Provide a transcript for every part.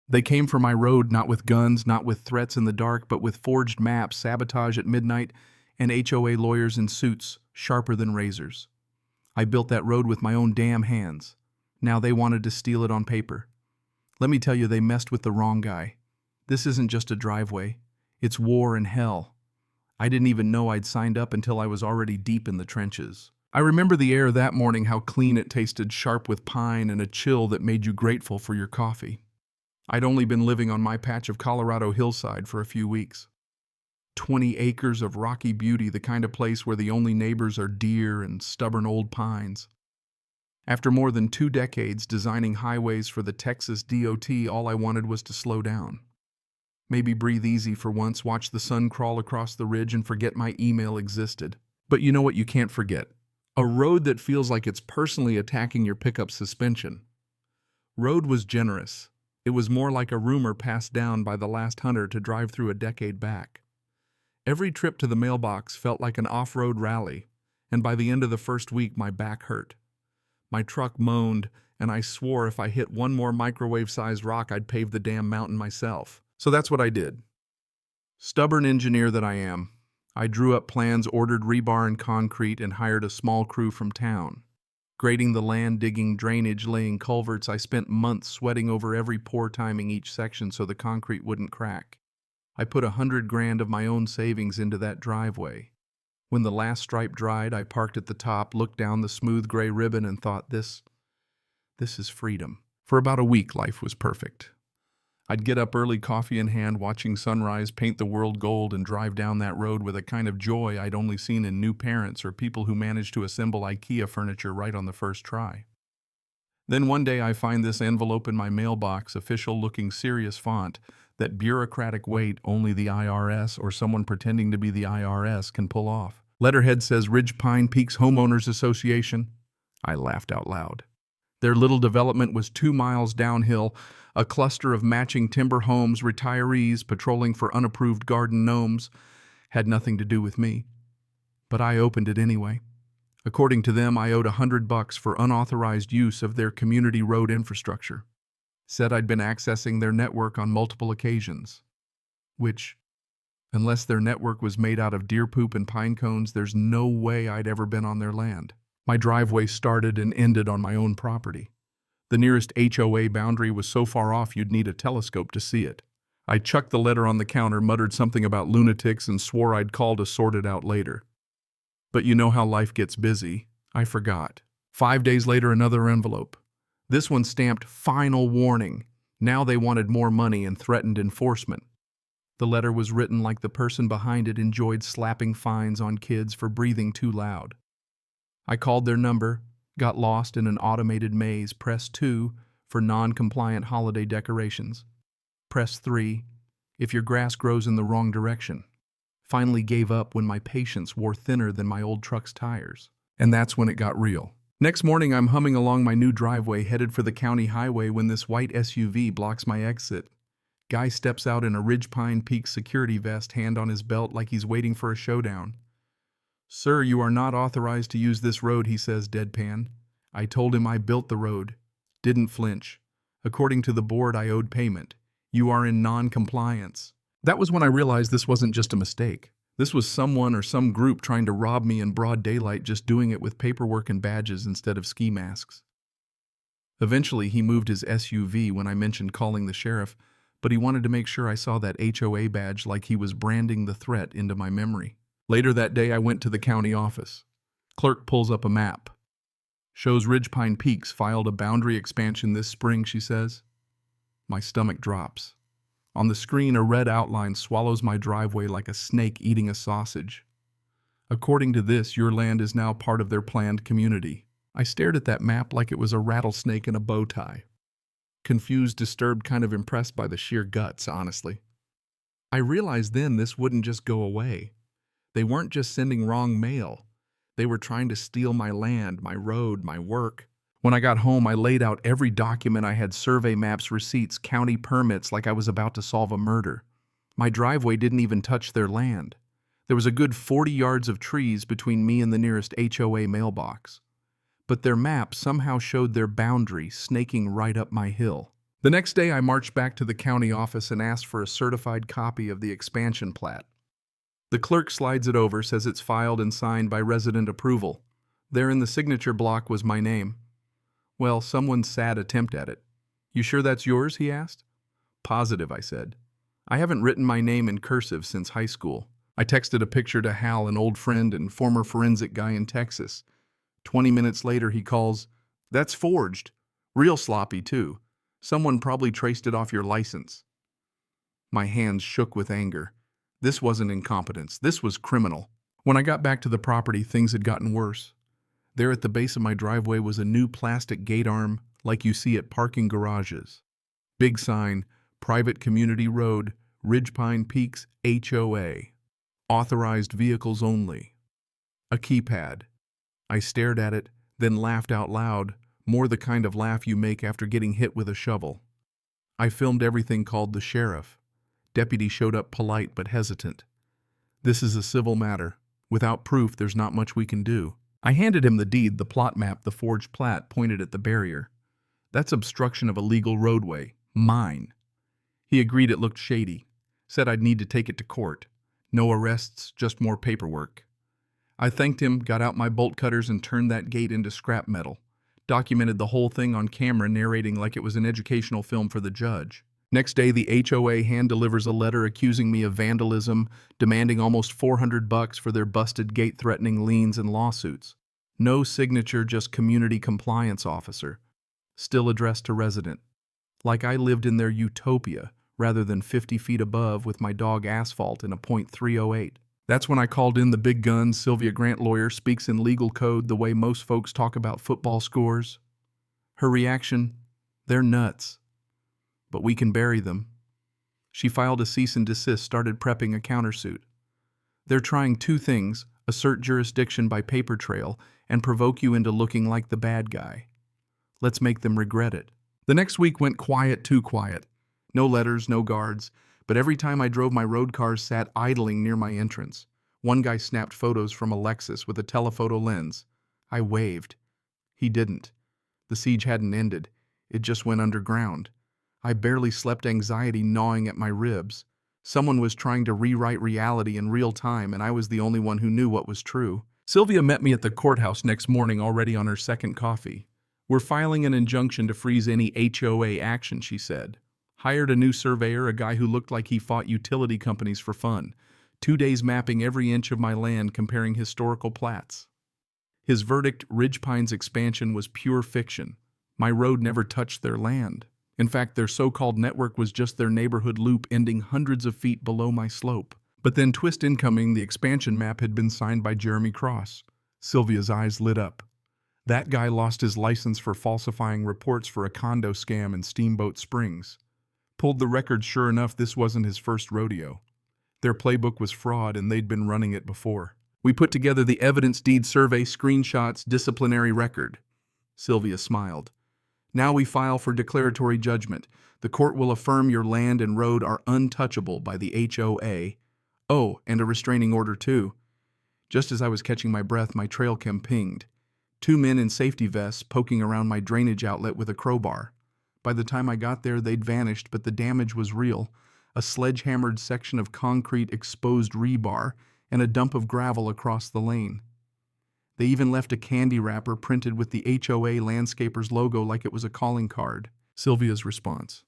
They came for my road not with guns, not with threats in the dark, but with forged maps, sabotage at midnight, and HOA lawyers in suits, sharper than razors. I built that road with my own damn hands. Now they wanted to steal it on paper. Let me tell you, they messed with the wrong guy. This isn't just a driveway. It's war and hell. I didn't even know I'd signed up until I was already deep in the trenches. I remember the air that morning, how clean it tasted, sharp with pine and a chill that made you grateful for your coffee. I'd only been living on my patch of Colorado hillside for a few weeks. 20 acres of rocky beauty, the kind of place where the only neighbors are deer and stubborn old pines. After more than 2 decades designing highways for the Texas DOT, all I wanted was to slow down. Maybe breathe easy for once, watch the sun crawl across the ridge, and forget my email existed. But you know what you can't forget? A road that feels like it's personally attacking your pickup suspension. Road was generous. It was more like a rumor passed down by the last hunter to drive through a decade back. Every trip to the mailbox felt like an off-road rally, and by the end of the first week my back hurt. My truck moaned, and I swore if I hit one more microwave-sized rock I'd pave the damn mountain myself. So that's what I did. Stubborn engineer that I am, I drew up plans, ordered rebar and concrete, and hired a small crew from town. Grading the land, digging drainage, laying culverts, I spent months sweating over every pour, timing each section so the concrete wouldn't crack. I put $100,000 of my own savings into that driveway. When the last stripe dried, I parked at the top, looked down the smooth gray ribbon, and thought, this is freedom. For about a week, life was perfect. I'd get up early, coffee in hand, watching sunrise paint the world gold, and drive down that road with a kind of joy I'd only seen in new parents or people who managed to assemble IKEA furniture right on the first try. Then one day I find this envelope in my mailbox, official-looking serious font, that bureaucratic weight only the IRS or someone pretending to be the IRS can pull off. Letterhead says Ridge Pine Peaks Homeowners Association. I laughed out loud. Their little development was 2 miles downhill, a cluster of matching timber homes, retirees patrolling for unapproved garden gnomes. Had nothing to do with me. But I opened it anyway. According to them, I owed $100 for unauthorized use of their community road infrastructure. Said I'd been accessing their network on multiple occasions. Which, unless their network was made out of deer poop and pine cones, there's no way I'd ever been on their land. My driveway started and ended on my own property. The nearest HOA boundary was so far off you'd need a telescope to see it. I chucked the letter on the counter, muttered something about lunatics, and swore I'd call to sort it out later. But you know how life gets busy. I forgot. 5 days later, another envelope. This one stamped "Final Warning." Now they wanted more money and threatened enforcement. The letter was written like the person behind it enjoyed slapping fines on kids for breathing too loud. I called their number, got lost in an automated maze. Press 2 for non-compliant holiday decorations. Press 3 if your grass grows in the wrong direction. Finally gave up when my patience wore thinner than my old truck's tires. And that's when it got real. Next morning, I'm humming along my new driveway, headed for the county highway, when this white SUV blocks my exit. Guy steps out in a Ridge Pine Peaks security vest, hand on his belt like he's waiting for a showdown. "Sir, you are not authorized to use this road," he says deadpan. I told him I built the road. Didn't flinch. According to the board, I owed payment. You are in non-compliance. That was when I realized this wasn't just a mistake. This was someone or some group trying to rob me in broad daylight, just doing it with paperwork and badges instead of ski masks. Eventually, he moved his SUV when I mentioned calling the sheriff, but he wanted to make sure I saw that HOA badge, like he was branding the threat into my memory. Later that day, I went to the county office. Clerk pulls up a map. Shows Ridge Pine Peaks filed a boundary expansion this spring, she says. My stomach drops. On the screen, a red outline swallows my driveway like a snake eating a sausage. According to this, your land is now part of their planned community. I stared at that map like it was a rattlesnake in a bow tie. Confused, disturbed, kind of impressed by the sheer guts, honestly. I realized then this wouldn't just go away. They weren't just sending wrong mail. They were trying to steal my land, my road, my work. When I got home, I laid out every document I had: survey maps, receipts, county permits, like I was about to solve a murder. My driveway didn't even touch their land. There was a good 40 yards of trees between me and the nearest HOA mailbox. But their map somehow showed their boundary snaking right up my hill. The next day, I marched back to the county office and asked for a certified copy of the expansion plat. The clerk slides it over, says it's filed and signed by resident approval. There in the signature block was my name. Well, someone's sad attempt at it. You sure that's yours, he asked. Positive, I said. I haven't written my name in cursive since high school. I texted a picture to Hal, an old friend and former forensic guy in Texas. 20 minutes later, he calls, "That's forged. Real sloppy, too. Someone probably traced it off your license." My hands shook with anger. This wasn't incompetence. This was criminal. When I got back to the property, things had gotten worse. There at the base of my driveway was a new plastic gate arm like you see at parking garages. Big sign, Private Community Road, Ridgepine Peaks, HOA. Authorized vehicles only. A keypad. I stared at it, then laughed out loud, more the kind of laugh you make after getting hit with a shovel. I filmed everything, called the sheriff. Deputy showed up polite but hesitant. "This is a civil matter. Without proof, there's not much we can do." I handed him the deed, the plot map, the forged plat, pointed at the barrier. "That's obstruction of a legal roadway. Mine." He agreed it looked shady. Said I'd need to take it to court. No arrests, just more paperwork. I thanked him, got out my bolt cutters and turned that gate into scrap metal. Documented the whole thing on camera, narrating like it was an educational film for the judge. Next day, the HOA hand delivers a letter accusing me of vandalism, demanding almost $400 for their busted gate-threatening liens and lawsuits. No signature, just community compliance officer. Still addressed to resident. Like I lived in their utopia, rather than 50 feet above with my dog Asphalt in a .308. That's when I called in the big guns. Sylvia Grant, lawyer, speaks in legal code the way most folks talk about football scores. Her reaction, "They're nuts. But we can bury them." She filed a cease and desist, started prepping a countersuit. They're trying two things: assert jurisdiction by paper trail and provoke you into looking like the bad guy. Let's make them regret it. The next week went quiet, too quiet. No letters, no guards, but every time I drove, my road cars sat idling near my entrance. One guy snapped photos from a Lexus with a telephoto lens. I waved. He didn't. The siege hadn't ended. It just went underground. I barely slept, anxiety gnawing at my ribs. Someone was trying to rewrite reality in real time, and I was the only one who knew what was true. Sylvia met me at the courthouse next morning, already on her second coffee. "We're filing an injunction to freeze any HOA action," she said. "Hired a new surveyor, a guy who looked like he fought utility companies for fun. 2 days mapping every inch of my land, comparing historical plats." His verdict, Ridgepine's expansion, was pure fiction. My road never touched their land. In fact, their so-called network was just their neighborhood loop ending hundreds of feet below my slope. But then, twist incoming, the expansion map had been signed by Jeremy Cross. Sylvia's eyes lit up. That guy lost his license for falsifying reports for a condo scam in Steamboat Springs. Pulled the record. Sure enough, this wasn't his first rodeo. Their playbook was fraud, and they'd been running it before. We put together the evidence, deed survey, screenshots, disciplinary record. Sylvia smiled. "Now we file for declaratory judgment. The court will affirm your land and road are untouchable by the HOA. Oh, and a restraining order, too." Just as I was catching my breath, my trail cam pinged. 2 men in safety vests poking around my drainage outlet with a crowbar. By the time I got there, they'd vanished, but the damage was real. A sledge-hammered section of concrete, exposed rebar, and a dump of gravel across the lane. They even left a candy wrapper printed with the HOA landscaper's logo like it was a calling card. Sylvia's response: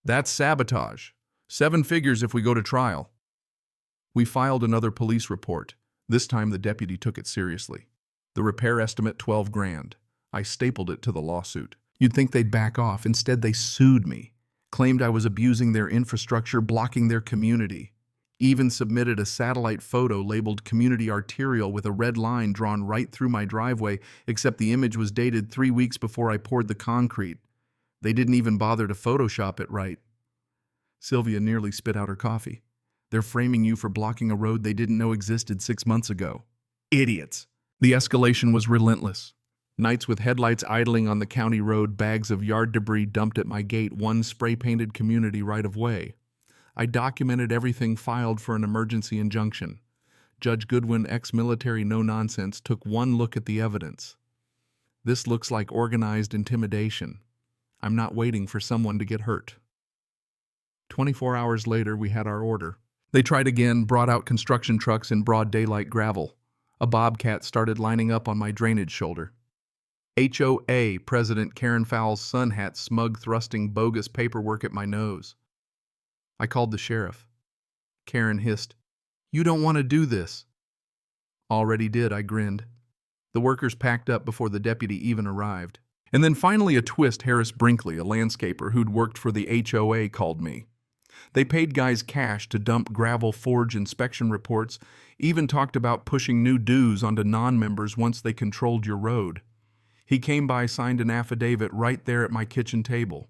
"That's sabotage. 7 figures if we go to trial." We filed another police report. This time the deputy took it seriously. The repair estimate, 12 grand. I stapled it to the lawsuit. You'd think they'd back off. Instead, they sued me. Claimed I was abusing their infrastructure, blocking their community. Even submitted a satellite photo labeled community arterial with a red line drawn right through my driveway, except the image was dated 3 weeks before I poured the concrete. They didn't even bother to Photoshop it right. Sylvia nearly spit out her coffee. "They're framing you for blocking a road they didn't know existed 6 months ago. Idiots." The escalation was relentless. Nights with headlights idling on the county road, bags of yard debris dumped at my gate, one spray-painted community right-of-way. I documented everything, filed for an emergency injunction. Judge Goodwin, ex-military no-nonsense, took one look at the evidence. "This looks like organized intimidation." I'm not waiting for someone to get hurt. 24 hours later, we had our order. They tried again, brought out construction trucks in broad daylight gravel. A bobcat started lining up on my drainage shoulder. HOA President Karen Fowle's son hat smug thrusting bogus paperwork at my nose. I called the sheriff. Karen hissed, "You don't want to do this." "Already did," I grinned. The workers packed up before the deputy even arrived. And then finally a twist. Harris Brinkley, a landscaper who'd worked for the HOA, called me. They paid guys cash to dump gravel forge inspection reports, even talked about pushing new dues onto non-members once they controlled your road. He came by, signed an affidavit right there at my kitchen table.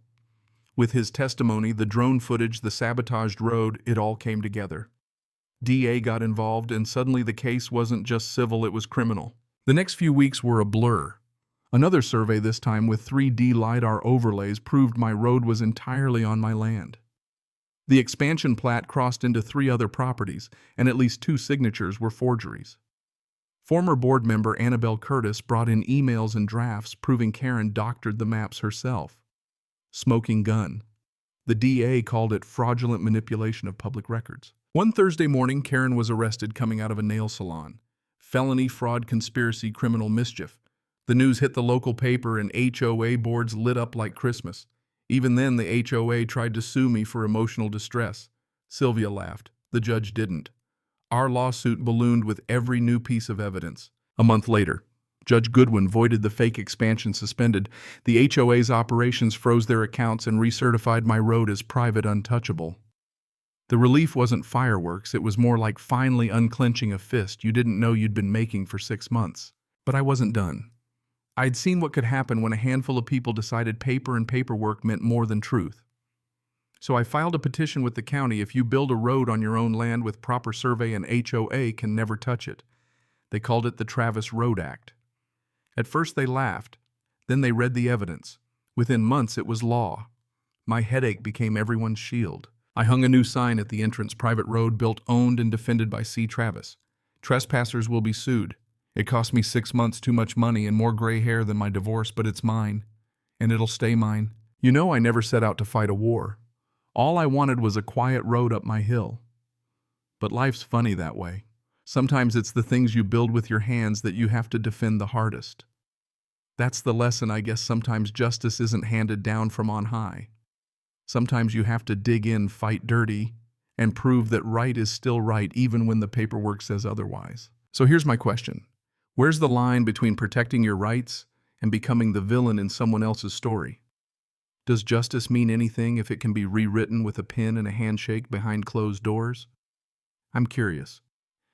With his testimony, the drone footage, the sabotaged road, it all came together. DA got involved, and suddenly the case wasn't just civil, it was criminal. The next few weeks were a blur. Another survey, this time with 3D LiDAR overlays, proved my road was entirely on my land. The expansion plat crossed into 3 other properties, and at least 2 signatures were forgeries. Former board member Annabelle Curtis brought in emails and drafts proving Karen doctored the maps herself. Smoking gun. The DA called it fraudulent manipulation of public records. One Thursday morning, Karen was arrested coming out of a nail salon. Felony, fraud, conspiracy, criminal mischief. The news hit the local paper and HOA boards lit up like Christmas. Even then, the HOA tried to sue me for emotional distress. Sylvia laughed. The judge didn't. Our lawsuit ballooned with every new piece of evidence. A month later, Judge Goodwin voided the fake expansion suspended. The HOA's operations froze their accounts and recertified my road as private untouchable. The relief wasn't fireworks, it was more like finally unclenching a fist you didn't know you'd been making for 6 months. But I wasn't done. I'd seen what could happen when a handful of people decided paper and paperwork meant more than truth. So I filed a petition with the county. If you build a road on your own land with proper survey, an HOA can never touch it. They called it the Travis Road Act. At first they laughed. Then they read the evidence. Within months it was law. My headache became everyone's shield. I hung a new sign at the entrance: private road built, owned, and defended by C. Travis. Trespassers will be sued. It cost me 6 months, too much money, and more gray hair than my divorce, but it's mine. And it'll stay mine. You know, I never set out to fight a war. All I wanted was a quiet road up my hill. But life's funny that way. Sometimes it's the things you build with your hands that you have to defend the hardest. That's the lesson, I guess. Sometimes justice isn't handed down from on high. Sometimes you have to dig in, fight dirty, and prove that right is still right even when the paperwork says otherwise. So here's my question. Where's the line between protecting your rights and becoming the villain in someone else's story? Does justice mean anything if it can be rewritten with a pen and a handshake behind closed doors? I'm curious.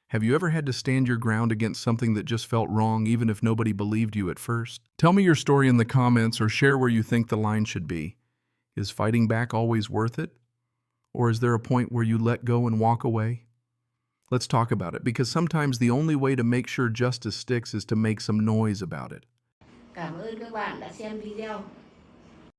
Have you ever had to stand your ground against something that just felt wrong, even if nobody believed you at first? Tell me your story in the comments, or share where you think the line should be. Is fighting back always worth it? Or is there a point where you let go and walk away? Let's talk about it, because sometimes the only way to make sure justice sticks is to make some noise about it. Cảm ơn các bạn đã xem video.